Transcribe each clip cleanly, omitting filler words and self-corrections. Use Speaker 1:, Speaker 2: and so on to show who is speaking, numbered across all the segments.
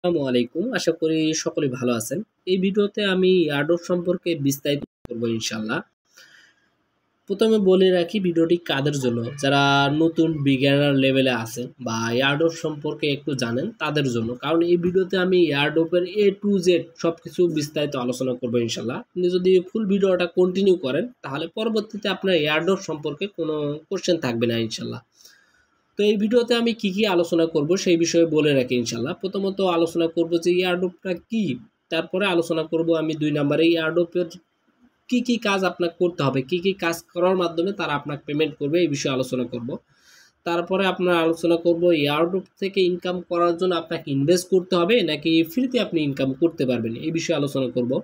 Speaker 1: আসসালামু আলাইকুম। আশা করি সকলে ভালো আছেন। এই ভিডিওতে আমি এয়ারড্রপ সম্পর্কে বিস্তারিত করব ইনশাআল্লাহ। প্রথমে বলে রাখি ভিডিওটি কাদের জন্য? যারা নতুন বিগিনার লেভেলে আছেন বা এয়ারড্রপ সম্পর্কে একটু জানেন তাদের জন্য। কারণ এই ভিডিওতে আমি এয়ারড্রপের A to Z সবকিছু বিস্তারিত আলোচনা করব ইনশাআল্লাহ। আপনি যদি ফুল ভিডিওটা কন্টিনিউ করেন তাহলে পরবর্তীতে আপনার এয়ারড্রপ সম্পর্কে কোনো কোয়েশ্চেন থাকবে না ইনশাআল্লাহ। তো এই ভিডিওতে আমি কি আলোচনা করব সেই বিষয়ে বলে রাখি ইনশাআল্লাহ। প্রথমত আলোচনা করব যে এয়ারড্রপটা কি, তারপরে আলোচনা করব আমি ২ নম্বরে এয়ারড্রপের কি কাজ আপনাকে করতে হবে, কি কাজ করার মাধ্যমে তারা আপনাকে পেমেন্ট করবে এই বিষয়ে আলোচনা করব। তারপরে আপনার আলোচনা করব এয়ারড্রপ থেকে ইনকাম করার জন্য আপনাকে ইনভেস্ট করতে হবে নাকি ফ্রিতে আপনি ইনকাম করতে পারবেন এই বিষয়ে আলোচনা করব।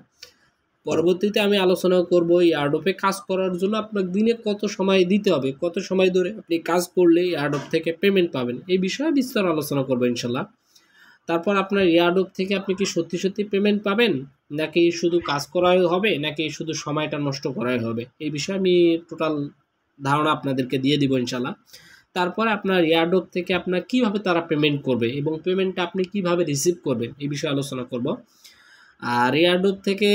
Speaker 1: পরবর্তীতে আমি আলোচনা করব এয়ারড্রপে কাজ করার জন্য আপনার দিনে কত সময় দিতে হবে, কত সময় ধরে আপনি কাজ করলে এয়ারড্রপ থেকে পেমেন্ট পাবেন এই বিষয়ে বিস্তার আলোচনা করব ইনশাল্লাহ। তারপর আপনার এয়ারড্রপ থেকে আপনি কি সত্যি পেমেন্ট পাবেন নাকি শুধু কাজ করাই হবে নাকি শুধু সময়টা নষ্ট করাই হবে এই বিষয়ে আমি টোটাল ধারণা আপনাদেরকে দিয়ে দিব ইনশাল্লাহ। তারপর আপনার এয়ারড্রপ থেকে আপনার কিভাবে তারা পেমেন্ট করবে এবং পেমেন্টটা আপনি কিভাবে রিসিভ করবেন এই বিষয়ে আলোচনা করব। আর এয়ারড্রপ থেকে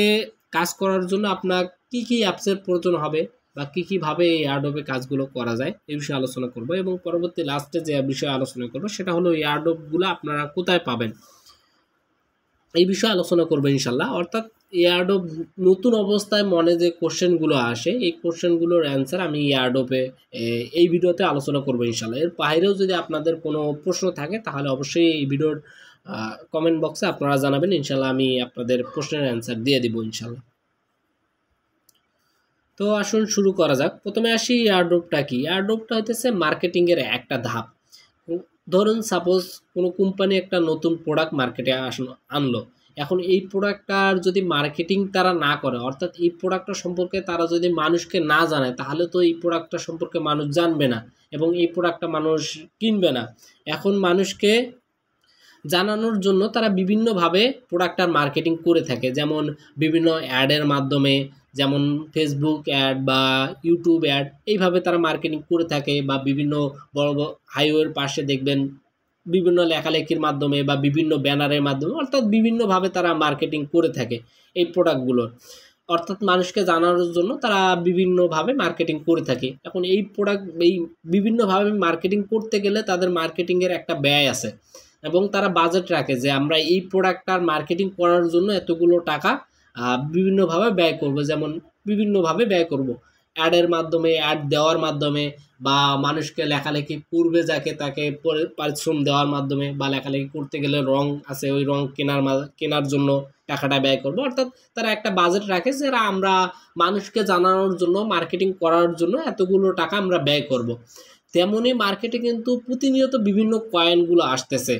Speaker 1: কাজ করার জন্য আপনার কি অ্যাপসের প্রয়োজন হবে বা কিভাবে এই এয়ারড্রপে কাজগুলো করা যায় এই বিষয়ে আলোচনা করব এবং পরবর্তী লাস্টে যে বিষয়ে আলোচনা করব সেটা হলো এয়ারড্রপগুলো আপনারা কোথায় পাবেন এই বিষয়ে আলোচনা করবো ইনশাল্লাহ। অর্থাৎ এয়ারড্রপ নতুন অবস্থায় মনে যে কোশ্চেনগুলো আসে এই কোশ্চেনগুলোর অ্যান্সার আমি এয়ারড্রপে এই ভিডিওতে আলোচনা করবো ইনশাল্লাহ। এর বাইরেও যদি আপনাদের কোনো প্রশ্ন থাকে তাহলে অবশ্যই এই ভিডিওর কমেন্ট বক্সে আপনারা জানাবেন, ইনশাল্লাহ আমি আপনাদের প্রশ্নের অ্যান্সার দিয়ে দিব ইনশাল্লাহ। তো আসুন শুরু করা যাক। প্রথমে আসি এয়ারড্রপটা কি। এয়ারড্রপটা হইতেছে মার্কেটিংয়ের একটা ধাপ। ধরুন সাপোজ কোনো কোম্পানি একটা নতুন প্রোডাক্ট মার্কেটে আনলো। এখন এই প্রোডাক্টটার যদি মার্কেটিং তারা না করে, অর্থাৎ এই প্রোডাক্টটা সম্পর্কে তারা যদি মানুষকে না জানায় তাহলে তো এই প্রোডাক্টটা সম্পর্কে মানুষ জানবে না এবং এই প্রোডাক্টটা মানুষ কিনবে না। এখন মানুষকে জানানোর জন্য তারা বিভিন্নভাবে প্রোডাক্টটার মার্কেটিং করে থাকে, যেমন বিভিন্ন অ্যাডের মাধ্যমে, যেমন ফেসবুক অ্যাড বা ইউটিউব অ্যাড, এইভাবে তারা মার্কেটিং করে থাকে। বা বিভিন্ন বড় হাইওয়ের পাশে দেখবেন বিভিন্ন লেখালেখির মাধ্যমে বা বিভিন্ন ব্যানারের মাধ্যমে, অর্থাৎ বিভিন্নভাবে তারা মার্কেটিং করে থাকে এই প্রোডাক্টগুলোর। অর্থাৎ মানুষকে জানানোর জন্য তারা বিভিন্নভাবে মার্কেটিং করে থাকে। এখন এই প্রোডাক্ট এই বিভিন্নভাবে মার্কেটিং করতে গেলে তাদের মার্কেটিংয়ের একটা ব্যয় আছে এবং তারা বাজেট রাখে যে আমরা এই প্রোডাক্টটার মার্কেটিং করার জন্য এতগুলো টাকা বিভিন্নভাবে ব্যয় করব। যেমন বিভিন্নভাবে ব্যয় করব অ্যাডের মাধ্যমে, অ্যাড দেওয়ার মাধ্যমে, বা মানুষকে লেখালেখি করবে যাকে তাকে পারিশ্রম দেওয়ার মাধ্যমে, বা লেখালেখি করতে গেলে রং আছে ওই রং কেনার জন্য টাকাটা ব্যয় করব। অর্থাৎ তারা একটা বাজেট রাখে যে আমরা মানুষকে জানানোর জন্য, মার্কেটিং করার জন্য এতগুলো টাকা আমরা ব্যয় করব। তেমনি মার্কেটে কিন্তু প্রতিনিয়ত বিভিন্ন কয়েনগুলো আসতেছে।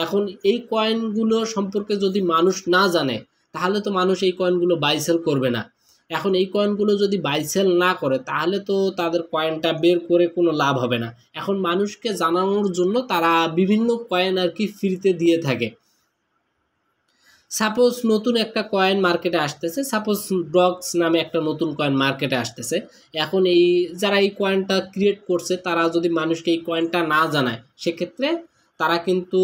Speaker 1: এখন এই কয়েনগুলো সম্পর্কে যদি মানুষ না জানে তাহলে তো মানুষ এই কয়েনগুলো বাই সেল করবে না। এখন এই কয়েনগুলো যদি বাই সেল না করে তাহলে তো তাদের কয়েনটা বের করে কোনো লাভ হবে না। এখন মানুষকে জানানোর জন্য তারা বিভিন্ন কয়েন আর কি ফ্রিতে দিয়ে থাকে। সাপোজ নতুন একটা কয়েন মার্কেটে আসতেছে, সাপোজ ডগস নামে একটা নতুন কয়েন মার্কেটে আসতেছে। এখন এই যারা এই কয়েনটা ক্রিয়েট করছে তারা যদি মানুষকে এই কয়েনটা না জানায় সেক্ষেত্রে তারা কিন্তু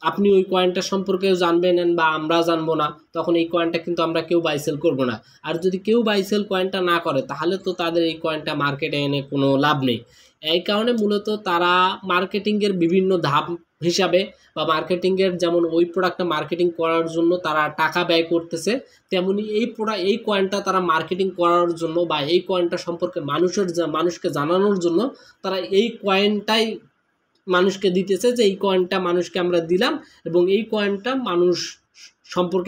Speaker 1: আপনি ওই কয়েনটা সম্পর্কেও জানবেন বা আমরা জানবো না, তখন এই কয়েনটা কিন্তু আমরা কেউ বাই সেল করবো না। আর যদি কেউ বাই সেল কয়েনটা না করে তাহলে তো তাদের এই কয়েনটা মার্কেটে এনে কোনো লাভ নেই। এই কারণে মূলত তারা মার্কেটিংয়ের বিভিন্ন ধাপ হিসাবে বা মার্কেটিংয়ের, যেমন ওই প্রোডাক্টটা মার্কেটিং করার জন্য তারা টাকা ব্যয় করতেছে, তেমনি এই কয়েনটা তারা মার্কেটিং করার জন্য বা এই কয়েনটা সম্পর্কে মানুষকে জানানোর জন্য তারা এই কয়েনটাই মানুষকে দিতেছে যে এই কয়েনটা মানুষকে আমরা দিলাম এবং এই কয়েনটা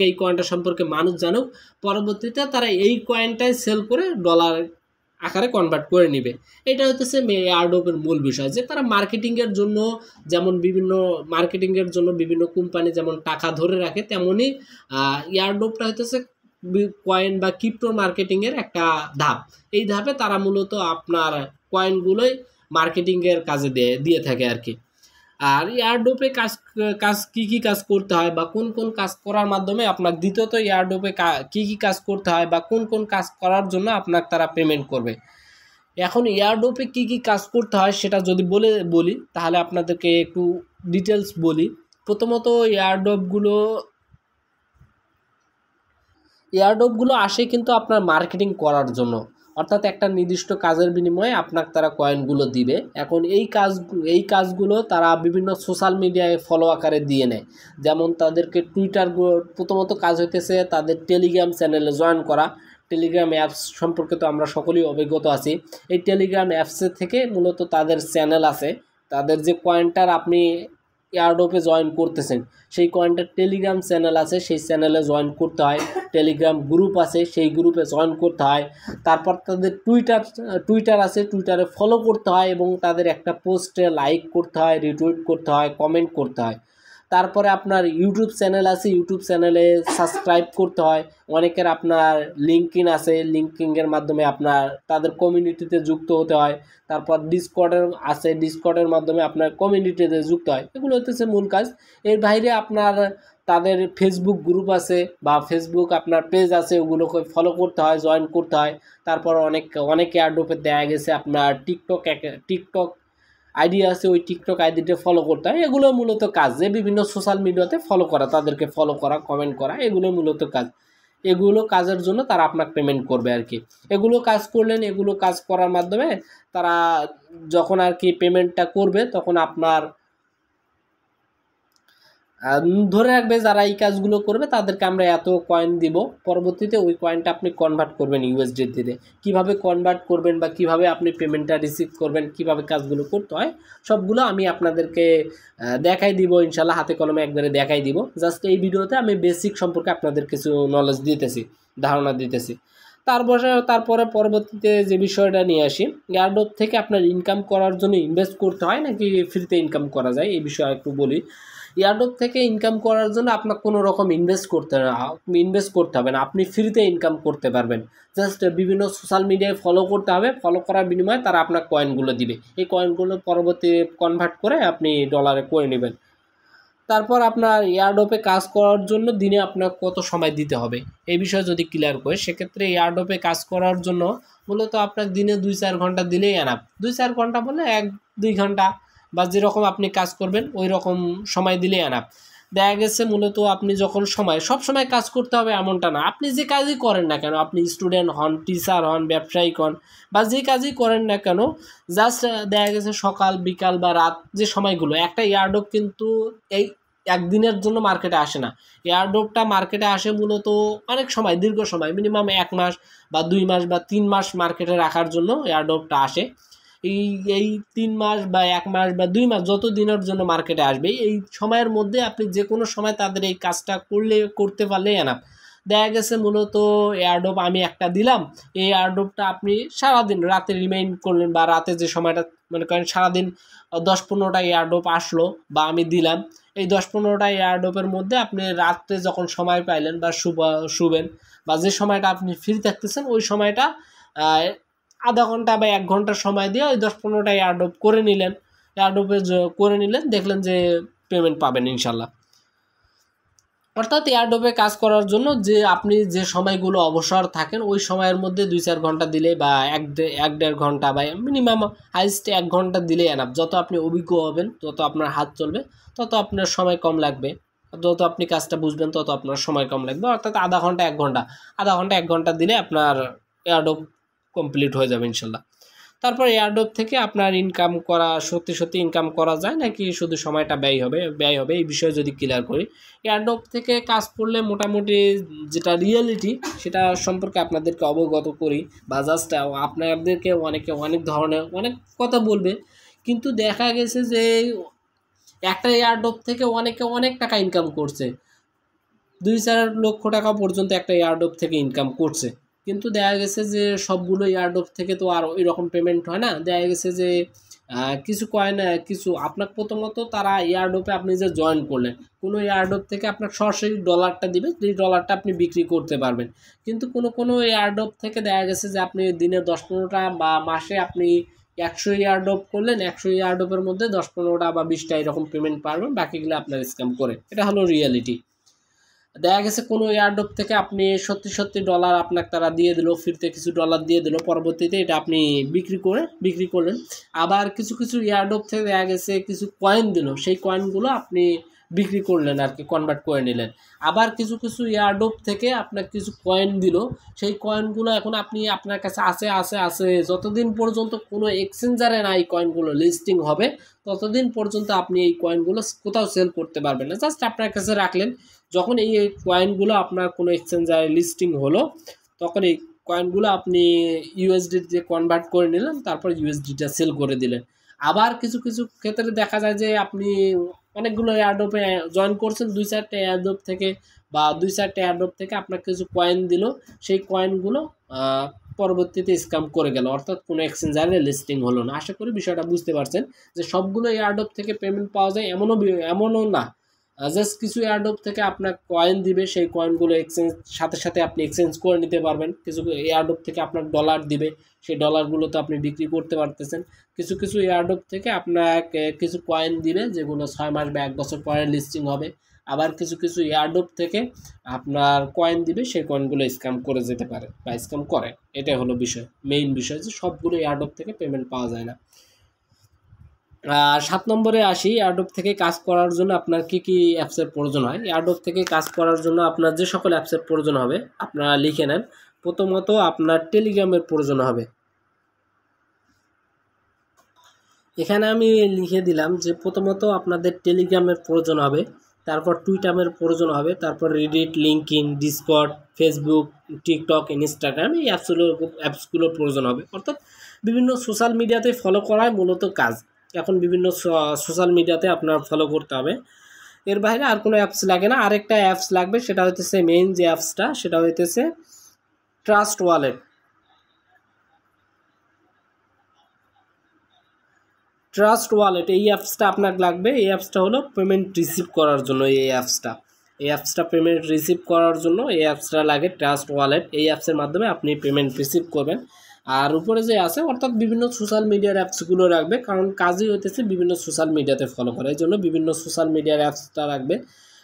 Speaker 1: এই কয়েনটা সম্পর্কে মানুষ জানুক। পরবর্তীতে তারা এই কয়েনটাই সেল করে ডলার আকারে কনভার্ট করে নেবে। এটা হচ্ছে এয়ারড্রপের মূল বিষয়, যে তারা মার্কেটিংয়ের জন্য, যেমন বিভিন্ন কোম্পানি যেমন টাকা ধরে রাখে, তেমনি এয়ারড্রপটা হচ্ছে কয়েন বা ক্রিপ্টো মার্কেটিংয়ের একটা ধাপ। এই ধাপে তারা মূলত আপনার কয়েনগুলোই মার্কেটিংয়ের কাজে দিয়ে থাকে আর কি। আর এয়ারড্রপে কাজ কি কাজ করতে হয় বা কোন কাজ করার মাধ্যমে আপনার, দ্বিতীয়ত এয়ারড্রপে কি কাজ করতে হয় বা কোন কাজ করার জন্য আপনার তারা পেমেন্ট করবে। এখন এয়ারড্রপে কি কাজ করতে হয় সেটা যদি বলি তাহলে আপনাদেরকে একটু ডিটেলস বলি। প্রথমত এয়ারড্রপগুলো আসে কিন্তু আপনার মার্কেটিং করার জন্য, অর্থাৎ একটা নির্দিষ্ট কাজের বিনিময়ে আপনাকে তারা কয়েনগুলো দিবে। এখন এই কাজগুলো তারা বিভিন্ন সোশ্যাল মিডিয়ায় ফলো আকারে দিয়ে নেয়। যেমন তাদেরকে প্রথমত কাজ হইতেছে তাদের টেলিগ্রাম চ্যানেলে জয়েন করা। টেলিগ্রাম অ্যাপস সম্পর্কে তো আমরা সকলেই অভিজ্ঞতা আছি। এই টেলিগ্রাম অ্যাপসের থেকে মূলত তাদের চ্যানেল আছে, তাদের যে কয়েনটার আপনি এয়ারড্রপে জয়েন করতেছেন সেই কয়েনটার টেলিগ্রাম চ্যানেল আছে, সেই চ্যানেলে জয়েন করতে হয়। টেলিগ্রাম গ্রুপ আছে, সেই গ্রুপে জয়েন করতে হয়। তারপর তাদের টুইটার আছে, টুইটারে ফলো করতে হয় এবং তাদের একটা পোস্টে লাইক করতে হয়, রিটুইট করতে হয়, কমেন্ট করতে হয়। তারপরে আপনার ইউটিউব চ্যানেল আছে, ইউটিউব চ্যানেলে সাবস্ক্রাইব করতে হয়। অনেকের আপনার লিঙ্কইন আছে, লিঙ্কিংয়ের মাধ্যমে আপনার তাদের কমিউনিটিতে যুক্ত হতে হয়। তারপর ডিসকর্ডের মাধ্যমে আপনার কমিউনিটিতে যুক্ত হয়। এগুলো হচ্ছে মূল কাজ। এর বাইরে আপনার তাদের ফেসবুক গ্রুপ আছে বা ফেসবুক আপনার পেজ আছে, ওগুলোকে ফলো করতে হয়, জয়েন করতে হয়। তারপর অনেক এয়ারড্রপে দেখা গেছে আপনার টিকটক আইডি আছে, ওই টিকটক আইডিতে ফলো করতে হয়। এগুলো মূলত কাজ, যে বিভিন্ন সোশ্যাল মিডিয়াতে ফলো করা, তাদেরকে ফলো করা, কমেন্ট করা, এগুলো মূলত কাজ। এগুলো কাজের জন্য তারা আপনাকে পেমেন্ট করবে আর কি। এগুলো কাজ করার মাধ্যমে তারা যখন আর কি পেমেন্টটা করবে তখন আপনার ধরে রাখবে যারা এই কাজগুলো করবে তাদেরকে আমরা এত কয়েন দিব, পরবর্তীতে ওই কয়েনটা আপনি কনভার্ট করবেন ইউএসডিতে। কিভাবে কনভার্ট করবেন বা কিভাবে আপনি পেমেন্টটা রিসিভ করবেন, কিভাবে কাজগুলো করতে হয়, সবগুলো আমি আপনাদেরকে দেখাই দিব ইনশাল্লাহ, হাতে কলমে একবারে দেখাই দিব। জাস্ট এই ভিডিওতে আমি বেসিক সম্পর্কে আপনাদের কিছু নলেজ দিতেছি, ধারণা দিতেছি। তারপরে পরবর্তীতে যে বিষয়টা নিয়ে আসি, এয়ারড্রপ থেকে আপনার ইনকাম করার জন্য ইনভেস্ট করতে হয় নাকি ফ্রিতে ইনকাম করা যায়, এই বিষয়ে একটু বলি। এয়ারড্রপ থেকে ইনকাম করার জন্য আপনার কোনো রকম ইনভেস্ট করতে হবে না, আপনি ফ্রিতে ইনকাম করতে পারবেন। জাস্ট বিভিন্ন সোশ্যাল মিডিয়ায় ফলো করতে হবে, ফলো করার বিনিময়ে তারা আপনার কয়েনগুলো দিবে। এই কয়েনগুলো পরবর্তী কনভার্ট করে আপনি ডলারে করে নেবেন। তারপর আপনার এয়ারড্রপে কাজ করার জন্য দিনে আপনার কত সময় দিতে হবে এই বিষয়ে যদি ক্লিয়ার করে, সেক্ষেত্রে এয়ারড্রপে কাজ করার জন্য মূলত আপনার দিনে 2-4 ঘন্টা দিলেই এনাফ। 2-4 ঘন্টা বলে 1-2 ঘন্টা বা যেরকম আপনি কাজ করবেন ওই রকম সময় দিলেই এনাফ। দেখা গেছে মূলত আপনি যখন সব সময় কাজ করতে হবে এমনটা না। আপনি যে কাজই করেন না কেন, আপনি স্টুডেন্ট হন, টিচার হন, ব্যবসায়িক হন, বা যে কাজই করেন না কেন, জাস্ট দেখা গেছে সকাল বিকাল বা রাত যে সময়গুলো, একটা এয়ারড্রপ কিন্তু এই একদিনের জন্য মার্কেটে আসে না। এয়ারড্রপটা মার্কেটে আসে মূলত অনেক সময়, দীর্ঘ সময়, মিনিমাম 1 মাস বা 2 মাস বা 3 মাস মার্কেটে রাখার জন্য এয়ারড্রপটা আসে। এই 3 মাস বা 1 মাস বা 2 মাস যত দিনের জন্য মার্কেটে আসবে, এই সময়ের মধ্যে আপনি যে কোনো সময় তাদের এই কাজটা করতে পারলেই এনাফ। দেখা গেছে মূলত এয়ারড্রপ আমি একটা দিলাম, এই এয়ারড্রপটা আপনি সারাদিন রাতে রিমাইন্ড করলেন, বা রাতে যে সময়টা মনে করেন সারাদিন 10-15টা এয়ারড্রপ আসলো বা আমি দিলাম, এই 10-15টা এয়ারড্রপের মধ্যে আপনি রাত্রে যখন সময় পাইলেন বা শুবেন বা যে সময়টা আপনি ফ্রি থাকতেছেন, ওই সময়টা আধা ঘন্টা বা 1 ঘন্টা সময় দিয়ে ওই 10-15টা এয়ারড্রপ করে নিলেন, দেখলেন যে পেমেন্ট পাবেন ইনশাল্লাহ। অর্থাৎ এয়ারড্রপে কাজ করার জন্য আপনি যে সময়গুলো অবসর থাকেন ওই সময়ের মধ্যে 2-4 ঘন্টা দিলে বা 1-1.5 ঘন্টা বা মিনিমাম হাইস্ট 1 ঘন্টা দিলে এনাফ। যত আপনি অভিজ্ঞ হবেন, যত আপনার হাত চলবে, তত আপনার সময় কম লাগবে, যত আপনি কাজটা বুঝবেন তত আপনার সময় কম লাগবে। অর্থাৎ আধা ঘন্টা 1 ঘন্টা দিলে আপনার এয়ারড্রপ কমপ্লিট হয়ে যাবে ইনশাল্লাহ। তারপর এয়ারড্রপ থেকে আপনার সত্যি ইনকাম করা যায় নাকি শুধু সময়টা ব্যয় হবে এই বিষয়ে যদি ক্লিয়ার করি, এয়ারড্রপ থেকে কাজ করলে মোটামুটি যেটা রিয়েলিটি সেটা সম্পর্কে আপনাদেরকে অবগত করি, বা জাস্ট আপনাদেরকে অনেক ধরনের অনেক কথা বলবে, কিন্তু দেখা গেছে যে একটা এয়ারড্রপ থেকে অনেক টাকা ইনকাম করছে, 2-4 লক্ষ টাকা পর্যন্ত একটা এয়ারড্রপ থেকে ইনকাম করছে। কিন্তু দেখা গেছে যে সবগুলো এয়ারড্রপ থেকে তো আর ওই রকম পেমেন্ট হয় না। দেখা গেছে যে কিছু আপনার প্রথমত তারা এয়ারড্রপে আপনি যে জয়েন করলেন, কোনো এয়ারড্রপ থেকে আপনার সরাসরি ডলারটা দিবে, যেই ডলারটা আপনি বিক্রি করতে পারবেন। কিন্তু কোনো এয়ারড্রপ থেকে দেখা গেছে যে আপনি দিনে 10-15টা বা মাসে আপনি 100 এয়ারড্রপ করলেন, 100 এয়ারড্রপের মধ্যে 10-15টা বা 20টা এরকম পেমেন্ট পারবেন, বাকিগুলো আপনার স্ক্যাম করে। এটা হলো রিয়ালিটি। দেখা গেছে কোনো এয়ারড্রপ থেকে আপনি সত্যি ডলার আপনাকে তারা দিয়ে দিল, ফিরতে কিছু ডলার দিয়ে দিল, পরবর্তীতে এটা আপনি বিক্রি করলেন। আবার কিছু এয়ারড্রপ থেকে দেখা গেছে কিছু কয়েন দিল, সেই কয়েনগুলো আপনি বিক্রি করলেন আর কি, কনভার্ট করে নিলেন। আবার কিছু কিছু এয়ারড্রপ থেকে আপনার কিছু কয়েন দিল, সেই কয়েনগুলো এখন আপনি আপনার কাছে আছে যতদিন পর্যন্ত কোনো এক্সচেঞ্জারে না এই কয়েনগুলো লিস্টিং হবে ততদিন পর্যন্ত আপনি এই কয়েনগুলো কোথাও সেল করতে পারবেন না, জাস্ট আপনার কাছে রাখলেন। যখন এই কয়েনগুলো আপনার কোনো এক্সচেঞ্জারে লিস্টিং হলো তখন এই কয়েনগুলো আপনি ইউএসডিতে কনভার্ট করে নিলেন, তারপর ইউএসডিটা সেল করে দিলেন। আবার কিছু কিছু ক্ষেত্রে দেখা যায় যে আপনি অনেকগুলো এয়ারড্রপে জয়েন করছেন, 2-4টা এয়ারড্রপ থেকে বা 2-4টা এয়ারড্রপ থেকে আপনার কিছু কয়েন দিল, সেই কয়েনগুলো পরবর্তীতে স্ক্যাম করে গেল, অর্থাৎ কোনো এক্সচেঞ্জারে লিস্টিং হলো না। আশা করি বিষয়টা বুঝতে পারছেন যে সবগুলো এয়ারড্রপ থেকে পেমেন্ট পাওয়া যায় এমনও না, জাস্ট কিছু এয়ারড্রপ থেকে আপনার কয়েন দিবে, সেই কয়েনগুলো সাথে সাথে আপনি এক্সচেঞ্জ করে নিতে পারবেন। কিছু এয়ারড্রপ থেকে আপনার ডলার দিবে, সেই ডলারগুলো তো আপনি বিক্রি করতে পারতেছেন। কিছু কিছু এয়ারড্রপ থেকে আপনাকে কিছু কয়েন দিবে যেগুলো 6 মাস বা 1 বছর পরে লিস্টিং হবে। আবার কিছু কিছু এয়ারড্রপ থেকে আপনার কয়েন দিবে, সেই কয়েনগুলো স্ক্যাম করে যেতে পারে বা স্ক্যাম করে। এটাই হলো বিষয়, মেইন বিষয় যে সবগুলো এয়ারড্রপ থেকে পেমেন্ট পাওয়া যায় না। 7 নম্বরে আসি, এয়ারড্রপ থেকে কাজ করার জন্য আপনার কি কি অ্যাপসের প্রয়োজন হয়। এয়ারড্রপ থেকে কাজ করার জন্য আপনার যে সকল অ্যাপসের প্রয়োজন হবে আপনারা লিখে নেন। প্রথমত আপনার টেলিগ্রামের প্রয়োজন হবে। এখানে আমি লিখে দিলাম যে প্রথমত আপনাদের টেলিগ্রামের প্রয়োজন হবে, তারপর টুইটারের প্রয়োজন হবে, তারপর Reddit, LinkedIn, Discord, Facebook, TikTok, Instagram, এই অ্যাপসগুলোর প্রয়োজন হবে। অর্থাৎ বিভিন্ন সোশ্যাল মিডিয়াতে ফলো করাই মূলত কাজ। এখন বিভিন্ন সোশ্যাল মিডিয়াতে আপনার ফলো করতে হবে, এর বাইরে আর কোনো অ্যাপস লাগে না। আরেকটা অ্যাপস লাগবে, সেটা হইতেছে মেইন যে অ্যাপসটা, সেটা হইতেছে ট্রাস্ট ওয়ালেট। ট্রাস্ট ওয়ালেট এই অ্যাপসটা আপনার লাগবে। এই অ্যাপসটা হলো পেমেন্ট রিসিভ করার জন্য। এই অ্যাপসটা পেমেন্ট রিসিভ করার জন্য এই অ্যাপসটা লাগে, ট্রাস্ট ওয়ালেট। এই অ্যাপসের মাধ্যমে আপনি পেমেন্ট রিসিভ করবেন। আর উপরে যে আছে অর্থাৎ বিভিন্ন সোশ্যাল মিডিয়ার অ্যাপসগুলো রাখবে, কারণ কাজই হইতেছে বিভিন্ন সোশ্যাল মিডিয়াতে ফলো করা, এই জন্য বিভিন্ন সোশ্যাল মিডিয়ার অ্যাপসটা রাখবে।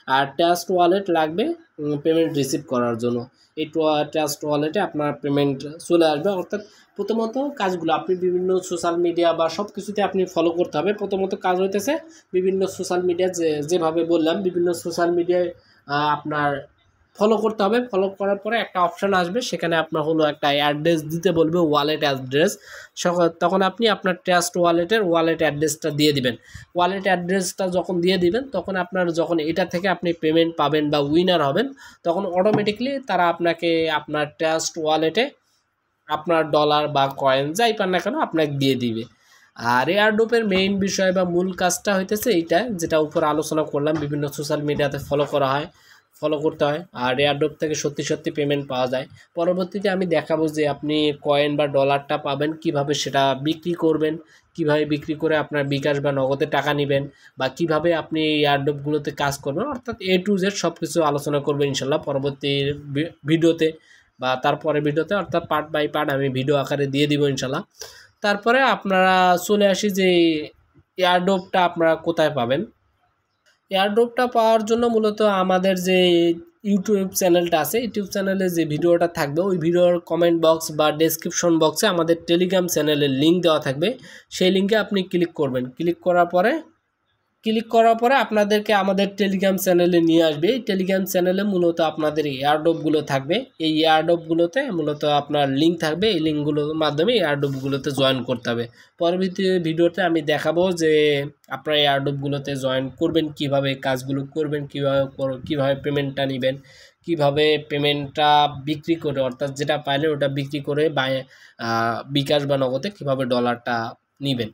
Speaker 1: আর ট্রাস্ট ওয়ালেট লাগবে পেমেন্ট রিসিভ করার জন্য। এই ট্রাস্ট ওয়ালেটে আপনার পেমেন্ট চলে আসবে। অর্থাৎ প্রথমত কাজগুলো আপনি বিভিন্ন সোশ্যাল মিডিয়া বা সব কিছুতে আপনি ফলো করতে হবে। প্রথমত কাজ হইতেছে বিভিন্ন সোশ্যাল মিডিয়া যেভাবে বললাম, বিভিন্ন সোশ্যাল মিডিয়ায় আপনার ফলো করতে হবে। ফলো করার পরে একটা অপশান আসবে, সেখানে আপনার হলো একটা অ্যাড্রেস দিতে বলবে, ওয়ালেট অ্যাড্রেস। তখন আপনি আপনার ট্রাস্ট ওয়ালেটের ওয়ালেট অ্যাড্রেসটা দিয়ে দিবেন। ওয়ালেট অ্যাড্রেসটা যখন দিয়ে দিবেন তখন আপনার যখন এটা থেকে আপনি পেমেন্ট পাবেন বা উইনার হবেন, তখন অটোমেটিকলি তারা আপনাকে আপনার ট্রাস্ট ওয়ালেটে আপনার ডলার বা কয়েন যাই পান না কেন আপনাকে দিয়ে দিবে। আর এয়ারড্রপের মেইন বিষয় বা মূল কাজটা হইতেছে এইটা, যেটা উপর আলোচনা করলাম, বিভিন্ন সোশ্যাল মিডিয়াতে ফলো করতে হয়। আর এয়ারড্রপ থেকে সত্যি সত্যি পেমেন্ট পাওয়া যায়। পরবর্তীতে আমি দেখাবো যে আপনি কয়েন বা ডলারটা পাবেন কিভাবে, সেটা বিক্রি করবেন, কিভাবে বিক্রি করে আপনার বিকাশ বা নগদে টাকা নেবেন, বা কিভাবে আপনি এয়ারড্রপগুলোতে কাজ করবেন, অর্থাৎ A to Z সব কিছু আলোচনা করবেন ইনশাল্লাহ পরবর্তী ভিডিওতে বা তারপরে ভিডিওতে, অর্থাৎ পার্ট বাই পার্ট আমি ভিডিও আকারে দিয়ে দিব ইনশাল্লাহ। তারপরে আপনারা চলে আসি যে এয়ারড্রপটা আপনারা কোথায় পাবেন। এয়ারড্রপটা পাওয়ার জন্য মূলত আমাদের যে ইউটিউব চ্যানেলটা আছে, ইউটিউব চ্যানেলে যে ভিডিওটা থাকবে ওই ভিডিওর কমেন্ট বক্স বা ডেসক্রিপশন বক্সে আমাদের টেলিগ্রাম চ্যানেলের লিঙ্ক দেওয়া থাকবে। সেই লিঙ্কে আপনি ক্লিক করবেন। ক্লিক করার পরে আপনাদেরকে আমাদের টেলিগ্রাম চ্যানেলে নিয়ে আসবে। এই টেলিগ্রাম চ্যানেলে মূলত আপনাদের এয়ারড্রপগুলো থাকবে। এই এয়ারড্রপগুলোতে মূলত আপনার লিঙ্ক থাকবে, এই লিঙ্কগুলোর মাধ্যমে এয়ারড্রপগুলোতে জয়েন করতে হবে। পরবর্তী ভিডিওতে আমি দেখাবো যে আপনারা এয়ারড্রপগুলোতে জয়েন করবেন, কিভাবে কাজগুলো করবেন, কিভাবে পেমেন্টটা নেবেন, কিভাবে পেমেন্টটা বিক্রি করে, অর্থাৎ যেটা পাইলে ওটা বিক্রি করে বিকাশ বা নগদে কিভাবে ডলারটা নেবেন।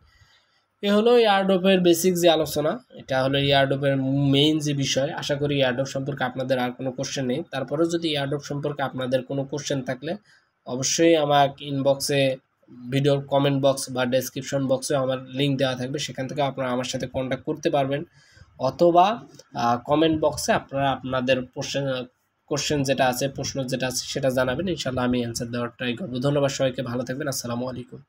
Speaker 1: এ হলো এয়ারড্রপের বেসিক যে আলোচনা, এটা হলো এয়ারড্রপের মেইন যে বিষয়। আশা করি এয়ারড্রপ সম্পর্কে আপনাদের আর কোনো কোশ্চেন নেই। তারপরেও যদি এয়ারড্রপ সম্পর্কে আপনাদের কোনো কোশ্চেন থাকলে অবশ্যই আমাকে ইনবক্সে, ভিডিওর কমেন্ট বক্স বা ডেসক্রিপশন বক্সে আমার লিঙ্ক দেওয়া থাকবে, সেখান থেকে আপনারা আমার সাথে কন্ট্যাক্ট করতে পারবেন, অথবা কমেন্ট বক্সে আপনারা আপনাদের কোশ্চেন যেটা আছে, প্রশ্ন যেটা আছে সেটা জানাবেন। ইনশাল্লাহ আমি অ্যান্সার দেওয়ার ট্রাই করবো। ধন্যবাদ সবাইকে, ভালো থাকবেন। আসসালামু আলাইকুম।